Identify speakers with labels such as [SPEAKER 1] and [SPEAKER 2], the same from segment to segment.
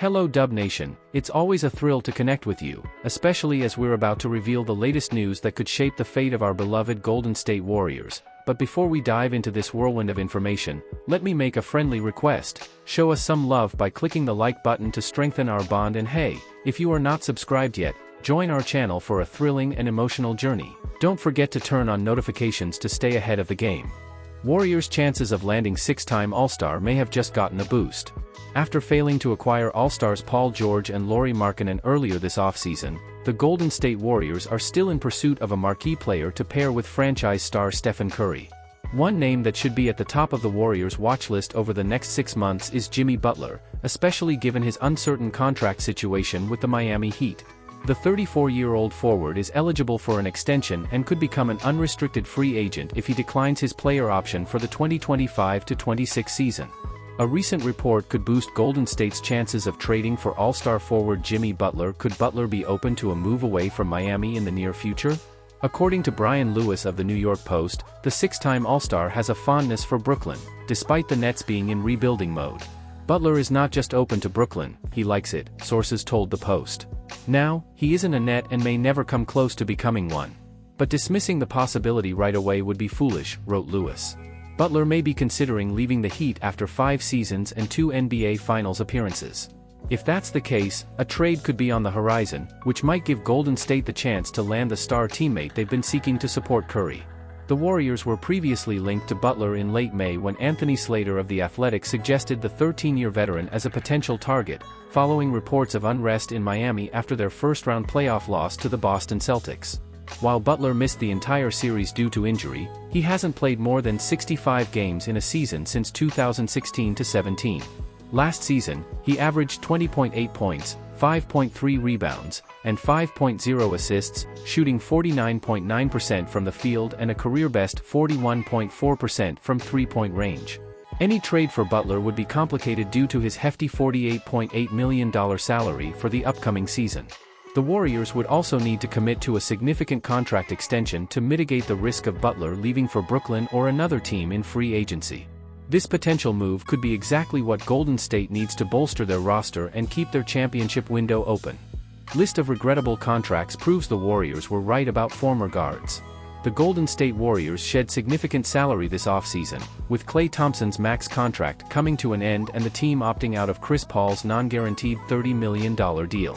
[SPEAKER 1] Hello Dub Nation, it's always a thrill to connect with you, especially as we're about to reveal the latest news that could shape the fate of our beloved Golden State Warriors. But before we dive into this whirlwind of information, let me make a friendly request. Show us some love by clicking the like button to strengthen our bond, and hey, if you are not subscribed yet, join our channel for a thrilling and emotional journey. Don't forget to turn on notifications to stay ahead of the game. Warriors' chances of landing six-time All-Star may have just gotten a boost. After failing to acquire All-Stars Paul George and Lauri Markkanen earlier this offseason, the Golden State Warriors are still in pursuit of a marquee player to pair with franchise star Stephen Curry. One name that should be at the top of the Warriors' watch list over the next 6 months is Jimmy Butler, especially given his uncertain contract situation with the Miami Heat. The 34-year-old forward is eligible for an extension and could become an unrestricted free agent if he declines his player option for the 2025-26 season. A recent report could boost Golden State's chances of trading for All-Star forward Jimmy Butler. Could Butler be open to a move away from Miami in the near future? According to Brian Lewis of the New York Post, the six-time All-Star has a fondness for Brooklyn, despite the Nets being in rebuilding mode. Butler is not just open to Brooklyn, he likes it, sources told the Post. Now, he isn't a Net and may never come close to becoming one. But dismissing the possibility right away would be foolish, wrote Lewis. Butler may be considering leaving the Heat after 5 seasons and 2 NBA Finals appearances. If that's the case, a trade could be on the horizon, which might give Golden State the chance to land the star teammate they've been seeking to support Curry. The Warriors were previously linked to Butler in late May when Anthony Slater of The Athletic suggested the 13-year veteran as a potential target, following reports of unrest in Miami after their first-round playoff loss to the Boston Celtics. While Butler missed the entire series due to injury, he hasn't played more than 65 games in a season since 2016-17. Last season, he averaged 20.8 points, 5.3 rebounds, and 5.0 assists, shooting 49.9% from the field and a career-best 41.4% from three-point range. Any trade for Butler would be complicated due to his hefty $48.8 million salary for the upcoming season. The Warriors would also need to commit to a significant contract extension to mitigate the risk of Butler leaving for Brooklyn or another team in free agency. This potential move could be exactly what Golden State needs to bolster their roster and keep their championship window open. List of regrettable contracts proves the Warriors were right about former guards. The Golden State Warriors shed significant salary this offseason, with Klay Thompson's max contract coming to an end and the team opting out of Chris Paul's non-guaranteed $30 million deal.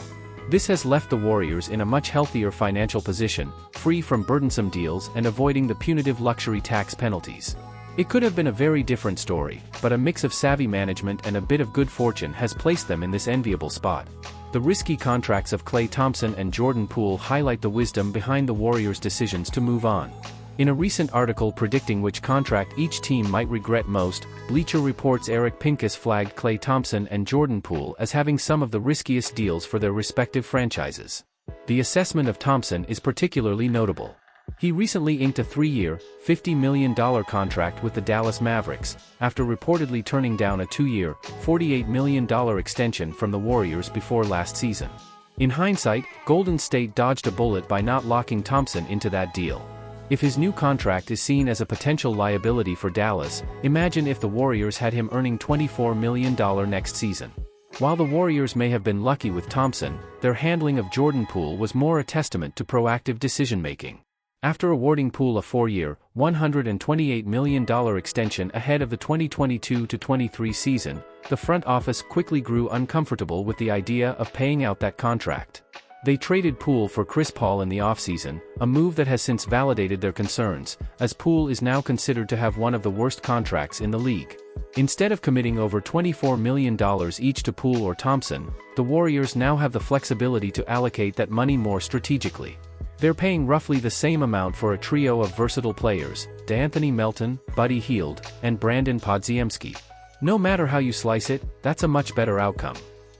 [SPEAKER 1] This has left the Warriors in a much healthier financial position, free from burdensome deals and avoiding the punitive luxury tax penalties. It could have been a very different story, but a mix of savvy management and a bit of good fortune has placed them in this enviable spot. The risky contracts of Klay Thompson and Jordan Poole highlight the wisdom behind the Warriors' decisions to move on. In a recent article predicting which contract each team might regret most, Bleacher Report's Eric Pincus flagged Klay Thompson and Jordan Poole as having some of the riskiest deals for their respective franchises. The assessment of Thompson is particularly notable. He recently inked a 3-year, $50 million contract with the Dallas Mavericks, after reportedly turning down a 2-year, $48 million extension from the Warriors before last season. In hindsight, Golden State dodged a bullet by not locking Thompson into that deal. If his new contract is seen as a potential liability for Dallas, imagine if the Warriors had him earning $24 million next season. While the Warriors may have been lucky with Thompson, their handling of Jordan Poole was more a testament to proactive decision-making. After awarding Poole a 4-year, $128 million extension ahead of the 2022-23 season, the front office quickly grew uncomfortable with the idea of paying out that contract. They traded Poole for Chris Paul in the offseason, a move that has since validated their concerns, as Poole is now considered to have one of the worst contracts in the league. Instead of committing over $24 million each to Poole or Thompson, the Warriors now have the flexibility to allocate that money more strategically. They're paying roughly the same amount for a trio of versatile players, DeAnthony Melton, Buddy Hield, and Brandon Podziemski. No matter how you slice it, that's a much better outcome.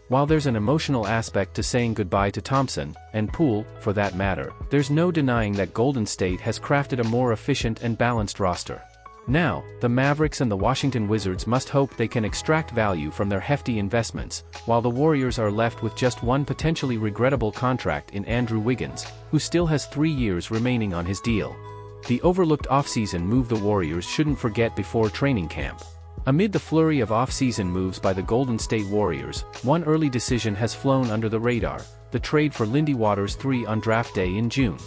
[SPEAKER 1] While there's an emotional aspect to saying goodbye to Thompson, and Poole, for that matter, there's no denying that Golden State has crafted a more efficient and balanced roster. Now, the Mavericks and the Washington Wizards must hope they can extract value from their hefty investments, while the Warriors are left with just one potentially regrettable contract in Andrew Wiggins, who still has 3 years remaining on his deal. The overlooked offseason move the Warriors shouldn't forget before training camp. Amid the flurry of off-season moves by the Golden State Warriors, one early decision has flown under the radar: the trade for Lindy Waters III on draft day in June.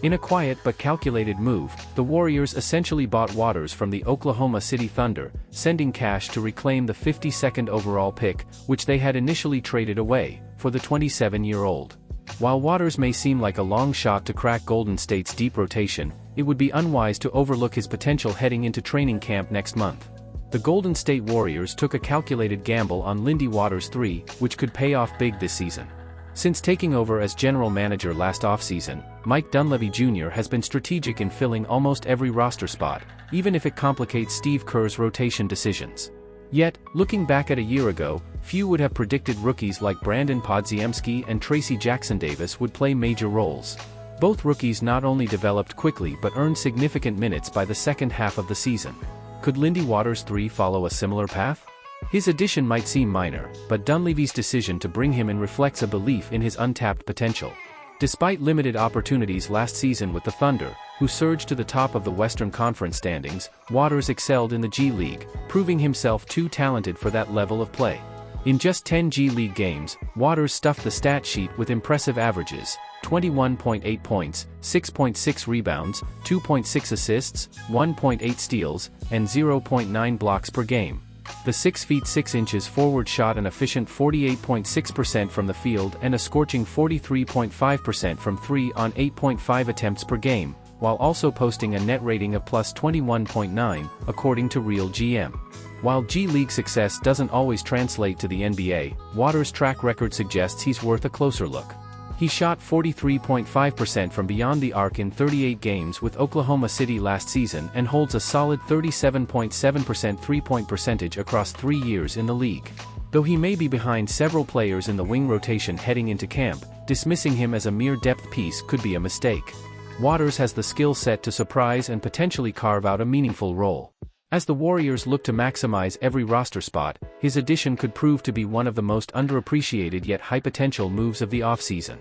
[SPEAKER 1] In a quiet but calculated move, the Warriors essentially bought Waters from the Oklahoma City Thunder, sending cash to reclaim the 52nd overall pick, which they had initially traded away, for the 27-year-old. While Waters may seem like a long shot to crack Golden State's deep rotation, it would be unwise to overlook his potential heading into training camp next month. The Golden State Warriors took a calculated gamble on Lindy Waters III, which could pay off big this season. Since taking over as general manager last offseason, Mike Dunleavy Jr. has been strategic in filling almost every roster spot, even if it complicates Steve Kerr's rotation decisions. Yet, looking back at a year ago, few would have predicted rookies like Brandon Podziemski and Tracy Jackson-Davis would play major roles. Both rookies not only developed quickly but earned significant minutes by the second half of the season. Could Lindy Waters III follow a similar path? His addition might seem minor, but Dunleavy's decision to bring him in reflects a belief in his untapped potential. Despite limited opportunities last season with the Thunder, who surged to the top of the Western Conference standings, Waters excelled in the G League, proving himself too talented for that level of play. In just 10 G League games, Waters stuffed the stat sheet with impressive averages: 21.8 points, 6.6 rebounds, 2.6 assists, 1.8 steals, and 0.9 blocks per game. The 6 feet 6 inches forward shot an efficient 48.6% from the field and a scorching 43.5% from 3 on 8.5 attempts per game, while also posting a net rating of plus 21.9, according to Real GM. While G League success doesn't always translate to the NBA, Waters' track record suggests he's worth a closer look. He shot 43.5% from beyond the arc in 38 games with Oklahoma City last season and holds a solid 37.7% three-point percentage across 3 years in the league. Though he may be behind several players in the wing rotation heading into camp, dismissing him as a mere depth piece could be a mistake. Waters has the skill set to surprise and potentially carve out a meaningful role. As the Warriors look to maximize every roster spot, his addition could prove to be one of the most underappreciated yet high-potential moves of the offseason.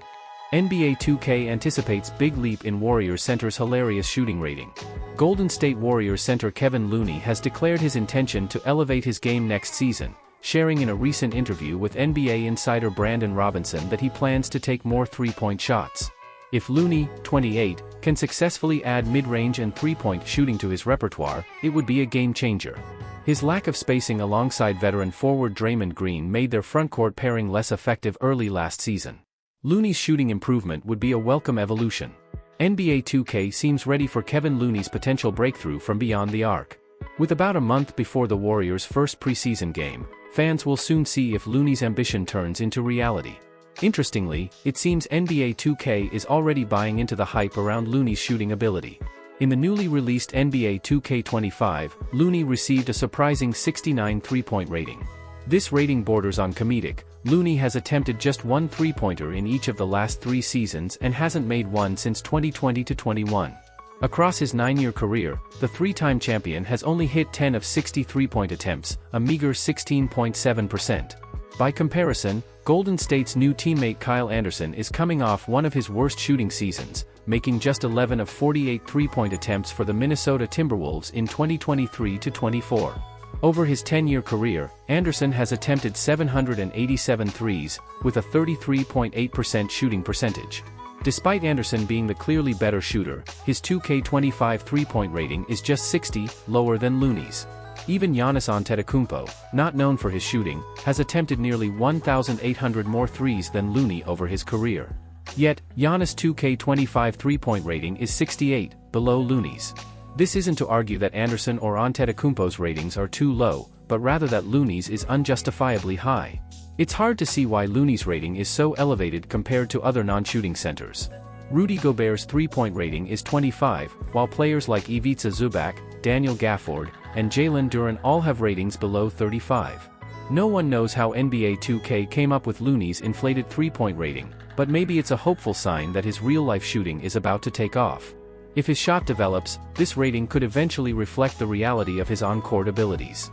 [SPEAKER 1] NBA 2K anticipates big leap in Warriors center's hilarious shooting rating. Golden State Warriors center Kevin Looney has declared his intention to elevate his game next season, sharing in a recent interview with NBA insider Brandon Robinson that he plans to take more three-point shots. If Looney, 28, can successfully add mid-range and three-point shooting to his repertoire, it would be a game-changer. His lack of spacing alongside veteran forward Draymond Green made their frontcourt pairing less effective early last season. Looney's shooting improvement would be a welcome evolution. NBA 2K seems ready for Kevin Looney's potential breakthrough from beyond the arc. With about a month before the Warriors' first preseason game, fans will soon see if Looney's ambition turns into reality. Interestingly, it seems NBA 2K is already buying into the hype around Looney's shooting ability. In the newly released NBA 2K25, Looney received a surprising 69 three-point rating. This rating borders on comedic. Looney has attempted just one three-pointer in each of the last 3 seasons and hasn't made one since 2020-21. Across his 9-year career, the 3-time champion has only hit 10 of 60 three-point attempts, a meager 16.7%. By comparison, Golden State's new teammate Kyle Anderson is coming off one of his worst shooting seasons, making just 11 of 48 three-point attempts for the Minnesota Timberwolves in 2023-24. Over his 10-year career, Anderson has attempted 787 threes, with a 33.8% shooting percentage. Despite Anderson being the clearly better shooter, his 2K25 three-point rating is just 60, lower than Looney's. Even Giannis Antetokounmpo, not known for his shooting, has attempted nearly 1,800 more threes than Looney over his career. Yet, Giannis' 2K25 three-point rating is 68, below Looney's. This isn't to argue that Anderson or Antetokounmpo's ratings are too low, but rather that Looney's is unjustifiably high. It's hard to see why Looney's rating is so elevated compared to other non-shooting centers. Rudy Gobert's three-point rating is 25, while players like Ivica Zubac, Daniel Gafford, and Jalen Duren all have ratings below 35. No one knows how NBA 2K came up with Looney's inflated three-point rating, but maybe it's a hopeful sign that his real-life shooting is about to take off. If his shot develops, this rating could eventually reflect the reality of his on-court abilities.